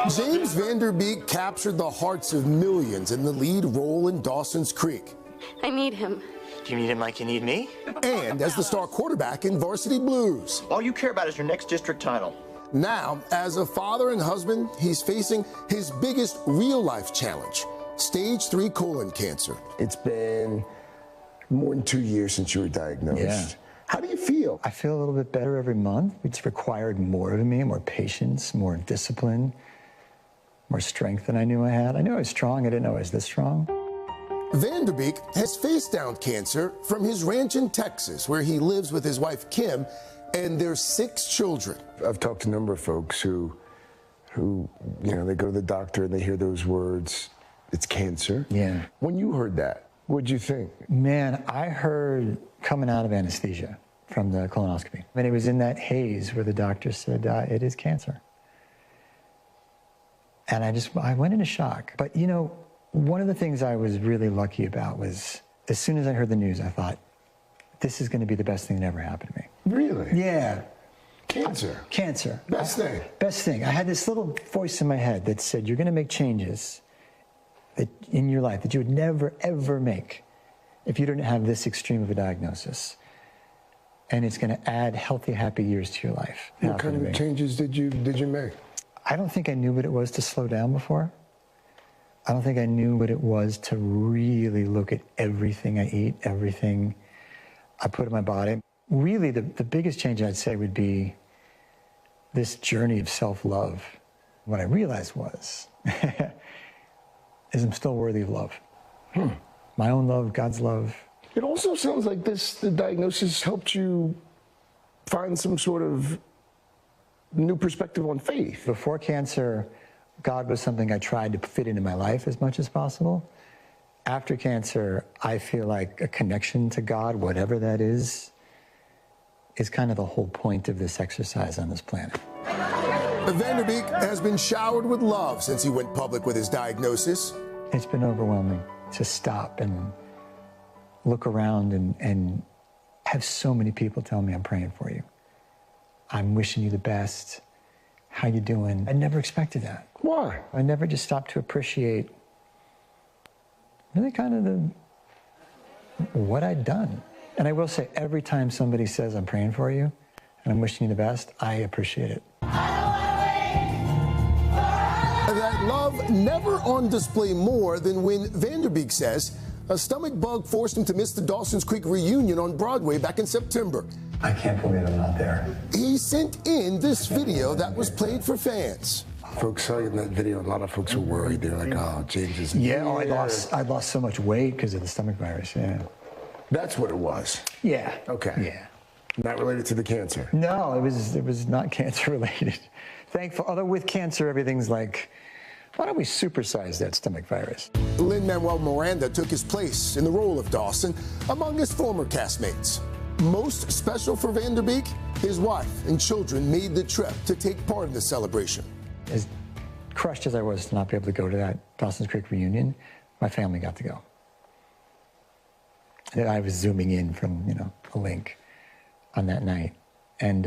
James Van Der Beek captured the hearts of millions in the lead role in Dawson's Creek. I need him. Do you need him like you need me? And as the star quarterback in Varsity Blues. All you care about is your next district title. Now, as a father and husband, he's facing his biggest real-life challenge, stage 3 colon cancer. It's been more than 2 years since you were diagnosed. Yeah. How do you feel? I feel a little bit better every month. It's required more of me, more patience, more discipline, more strength than I knew I had. I knew I was strong. I didn't know I was this strong. Van Der Beek has faced down cancer from his ranch in Texas, where he lives with his wife, Kim, and their 6 children. I've talked to a number of folks who, they go to the doctor and they hear those words, it's cancer. Yeah. When you heard that, what'd you think? Man, I heard coming out of anesthesia from the colonoscopy. And it was in that haze where the doctor said, it is cancer. And I went into shock. But, one of the things I was really lucky about was as soon as I heard the news, I thought, this is going to be the best thing that ever happened to me. Really? Yeah. Cancer? Cancer. Best thing? Best thing. I had this little voice in my head that said, you're going to make changes in your life that you would never, ever make if you didn't have this extreme of a diagnosis. And it's going to add healthy, happy years to your life. What kind of changes did you make? I don't think I knew what it was to slow down before. I don't think I knew what it was to really look at everything I eat, everything I put in my body. Really, the biggest change I'd say would be this journey of self-love. What I realized was, is I'm still worthy of love. My own love, God's love. It also sounds like the diagnosis helped you find some sort of new perspective on faith. Before cancer, God was something I tried to fit into my life as much as possible. After cancer, I feel like a connection to God, whatever that is kind of the whole point of this exercise on this planet. Van Der Beek has been showered with love since he went public with his diagnosis. It's been overwhelming to stop and look around and have so many people tell me I'm praying for you. I'm wishing you the best. How you doing? I never expected that. Why? I never just stopped to appreciate really kind of what I'd done. And I will say, every time somebody says I'm praying for you and I'm wishing you the best, I appreciate it. That love never on display more than when Van Der Beek says a stomach bug forced him to miss the Dawson's Creek reunion on Broadway back in September. I can't believe I'm not there. He sent in this video that was played for fans. Folks saw you in that video, a lot of folks were worried. They're like, oh, James isn't here. Yeah, I lost so much weight because of the stomach virus, yeah. That's what it was? Yeah. Okay. Yeah. Not related to the cancer? No, it was not cancer related. Thankful, although with cancer, everything's like, why don't we supersize that stomach virus? Lin-Manuel Miranda took his place in the role of Dawson among his former castmates. Most special for Van Der Beek, his wife and children made the trip to take part in the celebration. As crushed as I was to not be able to go to that Dawson's Creek reunion, my family got to go. And I was zooming in from, a link on that night. And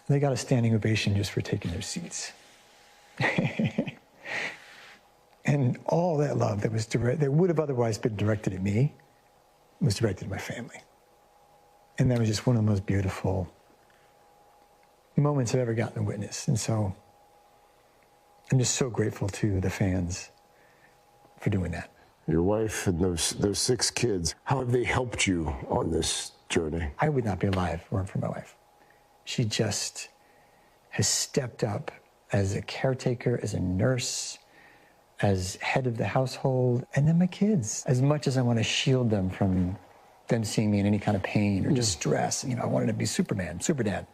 they got a standing ovation just for taking their seats. And all that love that would have otherwise been directed at me was directed at my family. And that was just one of the most beautiful moments I've ever gotten to witness. And so I'm just so grateful to the fans for doing that. Your wife and those 6 kids, how have they helped you on this journey? I would not be alive if it weren't for my wife. She just has stepped up as a caretaker, as a nurse, as head of the household, and then my kids. As much as I want to shield them from them seeing me in any kind of pain or distress, I wanted to be Superman, super dad.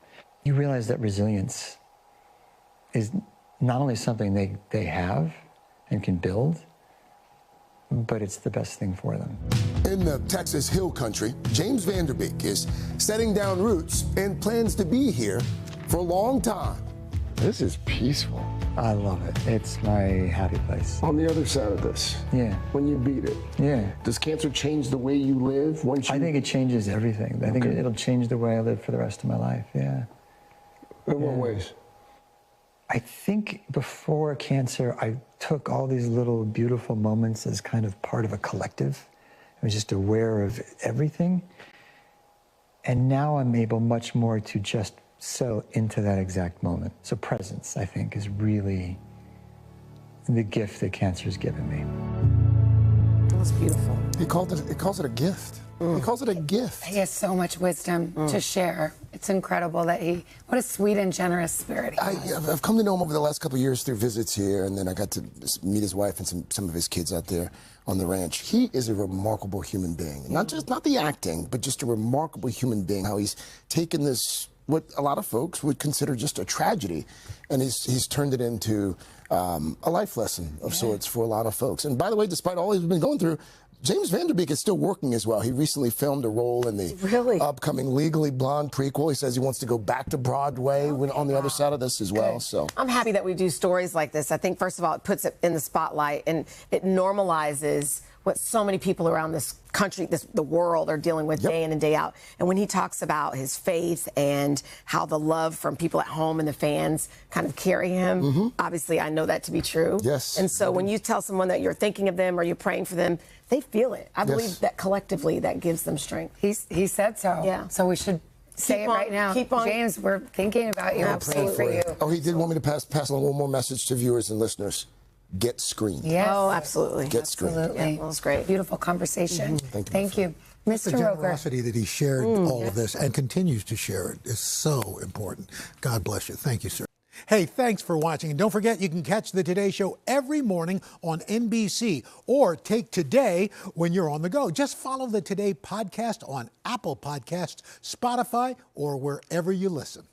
You realize that resilience is not only something they have and can build, but it's the best thing for them. In the Texas Hill Country, James Van Der Beek is setting down roots and plans to be here for a long time. This is peaceful. I love it. It's my happy place. On the other side of this, yeah, when you beat it, yeah, does cancer change the way you live once you... I think it changes everything. I think it'll change the way I live for the rest of my life, yeah. In what ways? I think before cancer, I took all these little beautiful moments as kind of part of a collective. I was just aware of everything. And now I'm able much more to just settle into that exact moment. So presence, I think, is really the gift that cancer has given me. That's beautiful. He calls it a gift. He calls it a gift. He has so much wisdom to share. It's incredible that what a sweet and generous spirit he has. I've come to know him over the last couple of years through visits here, and then I got to meet his wife and some of his kids out there on the ranch. He is a remarkable human being. Not the acting, but just a remarkable human being. How he's taken this, what a lot of folks would consider just a tragedy, and he's turned it into a life lesson of sorts for a lot of folks. And by the way, despite all he's been going through, James Van Der Beek is still working as well. He recently filmed a role in the upcoming Legally Blonde prequel. He says he wants to go back to Broadway on the other side of this as well. So I'm happy that we do stories like this. I think, first of all, it puts it in the spotlight and it normalizes what so many people around this country, the world, are dealing with day in and day out. And when he talks about his faith and how the love from people at home and the fans kind of carry him, obviously I know that to be true. Yes. And so when you tell someone that you're thinking of them or you're praying for them, they feel it. I believe that collectively that gives them strength. He said so. Yeah. So we should say it right now. Keep on. James, we're thinking about you. We're praying for you. Oh, he did want me to pass along one more message to viewers and listeners. Get screened. Yes. Oh, absolutely. Get screened. Absolutely. Yeah, well, that's great. Beautiful conversation. Thank you. Mr. The Roker. generosity that he shared all of this and continues to share it is so important. God bless you. Thank you, sir. Hey, thanks for watching. And don't forget, you can catch the Today Show every morning on NBC or take Today when you're on the go. Just follow the Today podcast on Apple Podcasts, Spotify, or wherever you listen.